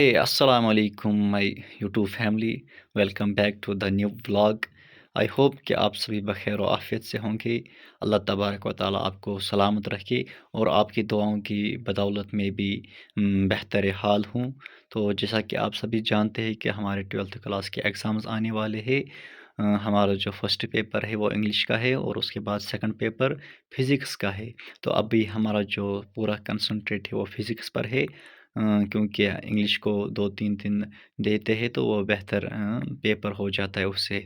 Hey, Assalamu alaikum, my YouTube family. Welcome back to the new vlog. I hope कि आप सभी बखैर और आफियत से होंगे। अल्लाह तबारक व ताला आपको सलामत रखे और आपकी दुआओं की बदौलत में भी बेहतर हाल हूँ। तो जैसा कि आप सभी जानते हैं कि हमारे 12th क्लास के एग्ज़ाम्स आने वाले हैं। हमारा जो फर्स्ट पेपर है वो इंग्लिश का है और उसके बाद सेकंड पेपर फ़िज़िक्स का है। तो अभी हमारा जो पूरा कंसंट्रेट है वो फ़िज़िक्स पर है, क्योंकि इंग्लिश को 2-3 दिन देते हैं तो वो बेहतर पेपर हो जाता है उससे।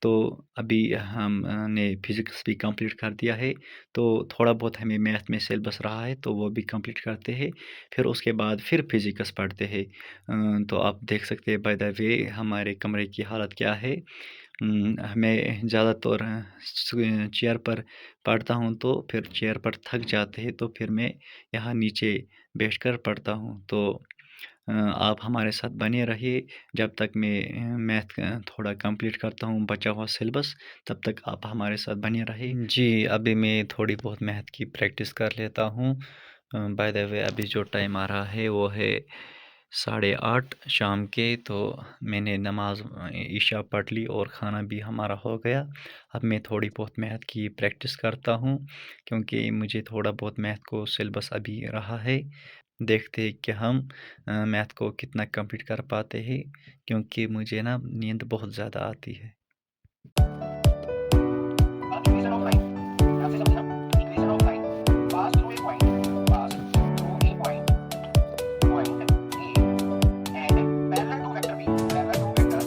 तो अभी हमने फ़िज़िक्स भी कंप्लीट कर दिया है, तो थोड़ा बहुत हमें मैथ में सिलेबस रहा है तो वो भी कंप्लीट करते हैं। फिर उसके बाद फिर फ़िज़िक्स पढ़ते हैं। तो आप देख सकते हैं बाय द वे हमारे कमरे की हालत क्या है। मैं ज़्यादातर चेयर पर पढ़ता हूँ तो फिर चेयर पर थक जाते हैं तो फिर मैं यहाँ नीचे बैठकर पढ़ता हूँ। तो आप हमारे साथ बने रहिए जब तक मैं मैथ का थोड़ा कंप्लीट करता हूँ बचा हुआ सिलेबस, तब तक आप हमारे साथ बने रहिए। जी, अभी मैं थोड़ी बहुत मैथ की प्रैक्टिस कर लेता हूँ। बाय द वे अभी जो टाइम आ रहा है वो है 8:30 शाम के। तो मैंने नमाज इशा पढ़ ली और ख़ाना भी हमारा हो गया। अब मैं थोड़ी बहुत मैथ की प्रैक्टिस करता हूँ क्योंकि मुझे थोड़ा बहुत मैथ को सिलेबस अभी रहा है। देखते हैं कि हम मैथ को कितना कंप्लीट कर पाते हैं, क्योंकि मुझे ना नींद बहुत ज़्यादा आती है। Increase and offline. आपसे समझना. Increase and offline. Pass through a point. Pass through a point. Point A and parallel to vector B. Parallel to vector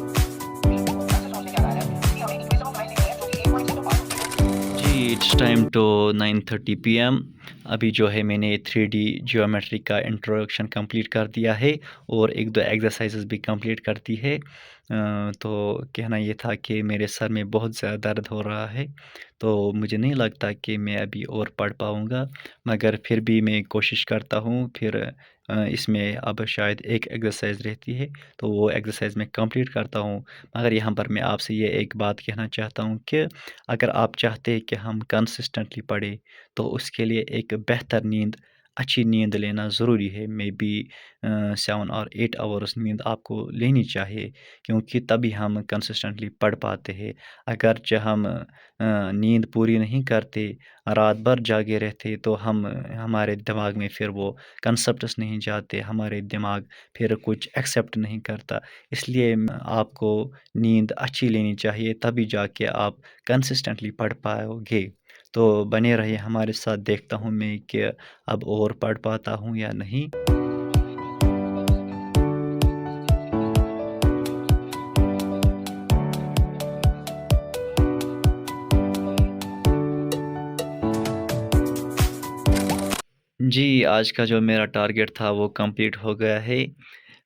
B. सबसे सोचने क्या आ रहा है? कि हमें increase and offline लिखना है, जो कि A point से तो pass होते हैं. जी, इट्स टाइम टू 9:30 पीएम। अभी जो है मैंने 3D ज्योमेट्री का इंट्रोडक्शन कंप्लीट कर दिया है और 1-2 एक्सरसाइजेस भी कंप्लीट कर दी है। तो कहना ये था कि मेरे सर में बहुत ज़्यादा दर्द हो रहा है, तो मुझे नहीं लगता कि मैं अभी और पढ़ पाऊँगा, मगर फिर भी मैं कोशिश करता हूँ। फिर इसमें अब शायद एक एक्सरसाइज रहती है, तो वो एक्सरसाइज मैं कंप्लीट करता हूँ। मगर यहाँ पर मैं आपसे ये एक बात कहना चाहता हूँ कि अगर आप चाहते हैं कि हम कंसिस्टेंटली पढ़ें, तो उसके लिए एक बेहतर नींद, अच्छी नींद लेना ज़रूरी है। मे बी 7 और 8 आवर्स नींद आपको लेनी चाहिए, क्योंकि तभी हम कंसिस्टेंटली पढ़ पाते हैं। अगरचे हम नींद पूरी नहीं करते, रात भर जागे रहते, तो हमारे दिमाग में फिर वो कॉन्सेप्ट्स नहीं जाते, हमारे दिमाग फिर कुछ एक्सेप्ट नहीं करता। इसलिए आपको नींद अच्छी लेनी चाहिए, तभी जाके आप कंसिस्टेंटली पढ़ पाओगे। तो बने रहिए हमारे साथ, देखता हूँ मैं कि अब और पढ़ पाता हूँ या नहीं। जी, आज का जो मेरा टारगेट था वो कंप्लीट हो गया है।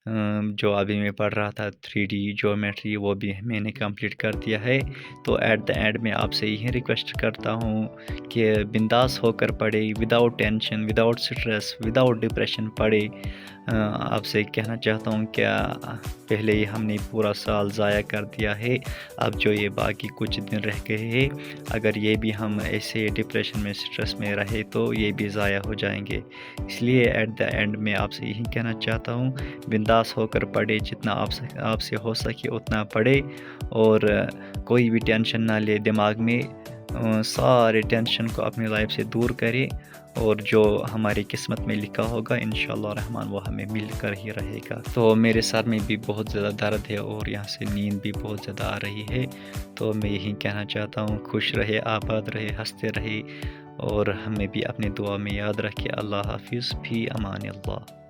जो अभी मैं पढ़ रहा था 3D ज्योमेट्री, वो भी मैंने कंप्लीट कर दिया है। तो एट द एंड मैं आपसे यही रिक्वेस्ट करता हूँ कि बिंदास होकर पढ़े, without tension, without stress, without depression पढ़े। आपसे कहना चाहता हूँ क्या, पहले ही हमने पूरा साल ज़ाया कर दिया है, अब जो ये बाकी कुछ दिन रह गए हैं, अगर ये भी हम ऐसे डिप्रेशन में, स्ट्रेस में रहे तो ये भी ज़ाया हो जाएंगे। इसलिए एट द एंड मैं आपसे यही कहना चाहता हूँ, बिंदास होकर पढ़े, जितना आपसे हो सके उतना पढ़े और कोई भी टेंशन ना ले दिमाग में। सारे टेंशन को अपनी लाइफ से दूर करें और जो हमारी किस्मत में लिखा होगा इंशाअल्लाह रहमान वो हमें मिलकर ही रहेगा। तो मेरे सर में भी बहुत ज़्यादा दर्द है और यहाँ से नींद भी बहुत ज़्यादा आ रही है। तो मैं यही कहना चाहता हूँ, खुश रहे, आबाद रहे, हंसते रहे और हमें भी अपनी दुआ में याद रखे। अल्लाह हाफिज़, फ़ी अमान अल्लाह।